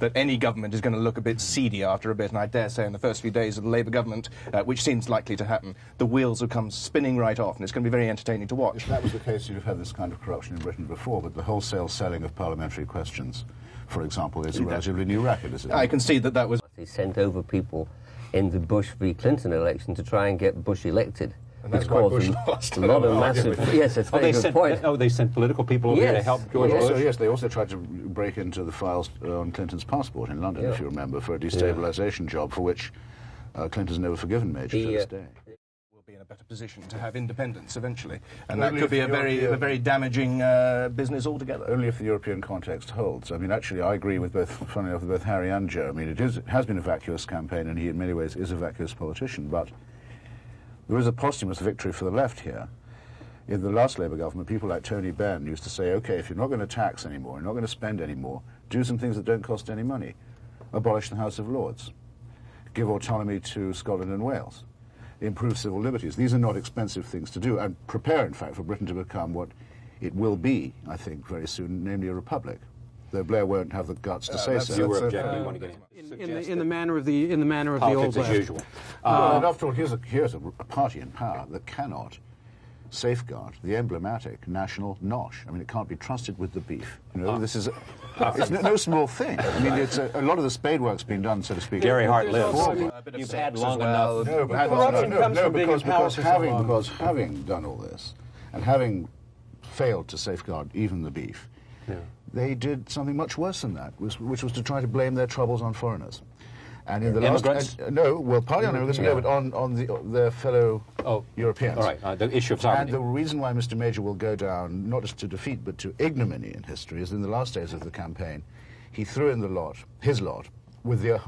that any government is going to look a bit seedy after a bit, and I dare say in the first few days of the Labour government, which seems likely to happen, the wheels will come spinning right off, and it's going to be very entertaining to watch. If that was the case, you'd have had this kind of corruption in Britain before, but the wholesale selling of parliamentary questions, for example, is a relatively new racket, is it? I can see that that was... They sent over people in the Bush v. Clinton election to try and get Bush elected. And that's why Bush lost. A lot of massive... Yes, that's a very good point. Oh, they sent political people over here to help George Bush? Yes, they also tried to break into the files on Clinton's passport in London, if you remember, for a destabilisation job for which Clinton's never forgiven Major to this day. We'll be in a better position to have independence eventually, and that could be a very damaging business altogether. Only if the European context holds. I mean, actually, I agree with both, funnily enough, with both Harry and Joe. I mean, it has been a vacuous campaign, and he, in many ways, is a vacuous politician, but there is a posthumous victory for the left here. In the last Labour government, people like Tony Benn used to say, OK, if you're not going to tax anymore, you're not going to spend anymore, do some things that don't cost any money. Abolish the House of Lords. Give autonomy to Scotland and Wales. Improve civil liberties. These are not expensive things to do, and prepare, in fact, for Britain to become what it will be, I think, very soon, namely a republic. Though Blair won't have the guts to say so. You were objecting. You want to get in the manner of the politics old as usual. And after all, here's a party in power that cannot safeguard the emblematic national nosh. I mean, it can't be trusted with the beef. You know, this is it's no small thing. I mean, it's a lot of the spade work's been done, so to speak. Gary Hart lives. You've had long enough. No, because having done all this and having failed to safeguard even the beef, they did something much worse than that, which was to try to blame their troubles on foreigners. And in the immigrants? Partly on immigrants, but on their fellow Europeans. All right, the issue of sovereignty. And the reason why Mr. Major will go down, not just to defeat, but to ignominy in history, is in the last days of the campaign, he threw in his lot, with the,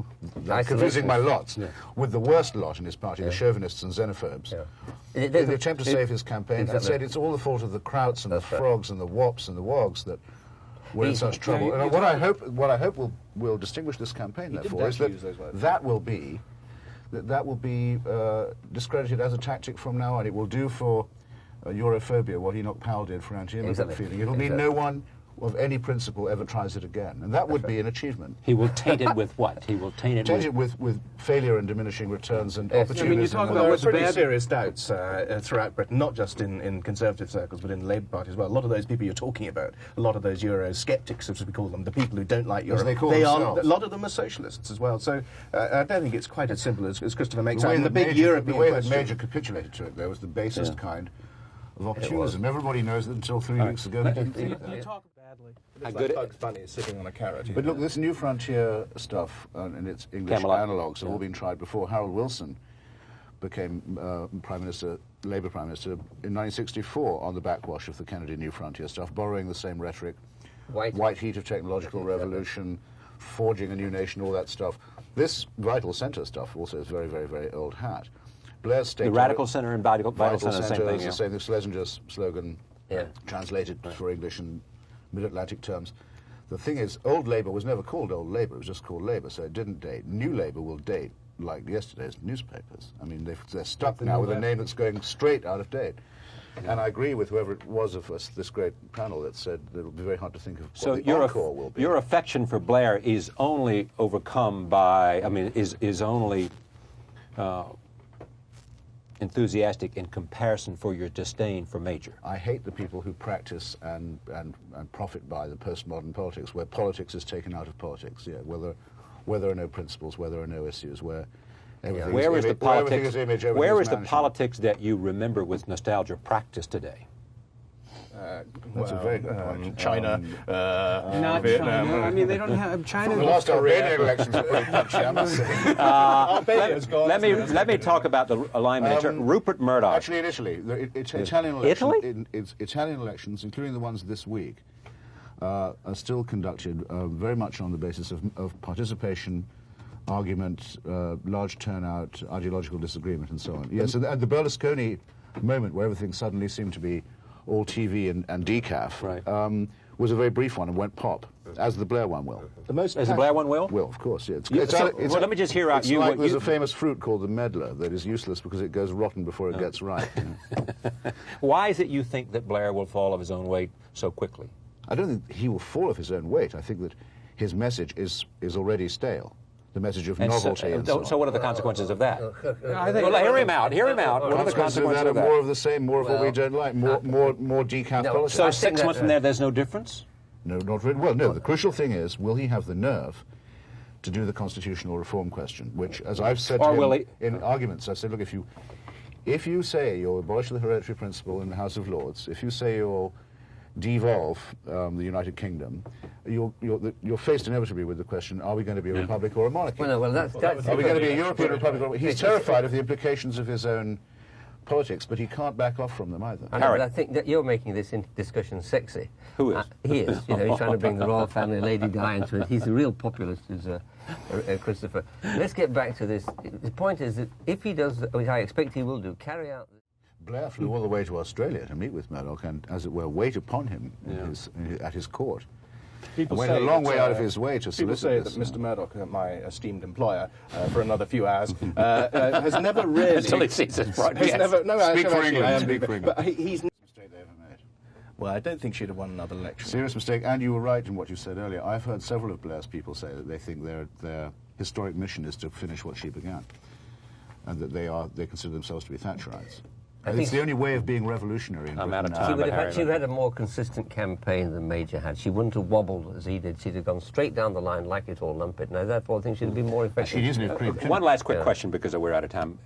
confusing my lots, with the worst lot in his party, the chauvinists and xenophobes, in the attempt to save his campaign, and said it's all the fault of the Krauts and the Frogs and the Wops and the Wogs that we're in such trouble. And what I hope will distinguish this campaign, therefore, is that will be discredited as a tactic from now on. It will do for Europhobia what Enoch Powell did for anti-immigrant feeling. It'll mean no one of any principle ever tries it again, and that would be an achievement. He will taint it with what? He will taint it with failure and diminishing returns and opportunism. I mean, you talk about pretty serious doubts throughout Britain, not just in Conservative circles, but in the Labour Party as well. A lot of those people you're talking about, a lot of those Euro-sceptics, as we call them, the people who don't like Europe, a lot of them are socialists as well. So I don't think it's quite as simple as Christopher makes out. The way that Major capitulated to it, there was the basest kind of opportunism. Everybody knows that until 3 weeks ago he didn't think that. How good Bugs Bunny is sitting on a carrot. But look, this New Frontier stuff and its English analogues have all been tried before. Harold Wilson became Prime Minister, Labour Prime Minister, in 1964 on the backwash of the Kennedy New Frontier stuff, borrowing the same rhetoric, white heat of technological revolution, forging a new nation, all that stuff. This vital centre stuff also is very, very, very old hat. Blair's the radical centre and vital centre, same thing. The same thing. Schlesinger's slogan, translated for English and mid-Atlantic terms. The thing is, old Labour was never called old Labour, it was just called Labour, so it didn't date. New Labour will date like yesterday's newspapers. I mean, they're stuck now with a name that's going straight out of date. And I agree with whoever it was of us, this great panel, that said that it'll be very hard to think of what the encore will be. Your affection for Blair is only overcome by, I mean, is only enthusiastic in comparison for your disdain for Major. I hate the people who practice and profit by the postmodern politics, where politics is taken out of politics. Where there are no principles, where there are no issues, where everything where is the politics? Image, where is the politics that you remember with nostalgia practiced today? That's a very good point. China, not Vietnam. China. I mean, they don't have China. The last Albanian elections were pretty punchy, I must say. Let me talk about the alignment. Rupert Murdoch. Actually, in Italy, Italian elections, including the ones this week, are still conducted very much on the basis of participation, argument, large turnout, ideological disagreement, and so on. Yes, and the Berlusconi moment, where everything suddenly seemed to be all TV and decaf, was a very brief one and went pop, as the Blair one will. As the Blair one will? Will, of course, yeah. Let me just hear out you. There's a famous fruit called the medlar that is useless because it goes rotten before it gets ripe. Why is it you think that Blair will fall of his own weight so quickly? I don't think he will fall of his own weight. I think that his message is already stale. The message of novelty and so on. So what are the consequences of that? I think, Well, hear him out. Hear him out. What are the consequences of that? More of the same, more of what we don't like, more decaf politics. So 6 months from there, there's no difference? No, not really. Well, no. The crucial thing is, will he have the nerve to do the constitutional reform question? Which, as I've said to him in arguments, I said, look, if you say you'll abolish the hereditary principle in the House of Lords, if you say you'll devolve the United Kingdom, you're faced inevitably with the question: are we going to be a republic or a monarchy? Well, no, well, that's are we going to be a European republic? Or he's terrified of the implications of his own politics, but he can't back off from them either. I know, but I think that you're making this discussion sexy. Who is? He is. You know, he's trying to bring the royal family, Lady Di, into it. He's a real populist, is Christopher. Let's get back to this. The point is that if he does, which I expect he will do, carry out... Blair flew all the way to Australia to meet with Murdoch and, as it were, wait upon him at his court. People went a long way out of his way to solicit this. People say that Mr. Murdoch, my esteemed employer, for another few hours, has never really... Until he sees his broadcast. Speak for England. Speak for England. But he's... Mistake they ever made. Well, I don't think she'd have won another election. Serious mistake, and you were right in what you said earlier. I've heard several of Blair's people say that they think their historic mission is to finish what she began, and that they consider themselves to be Thatcherites. It's the only way of being revolutionary in Britain. I'm out of time. She would have had a more consistent campaign than Major had. She wouldn't have wobbled as he did. She'd have gone straight down the line, like it or lump it. And I therefore think she'd have been more effective. She is One last quick question, because we're out of time.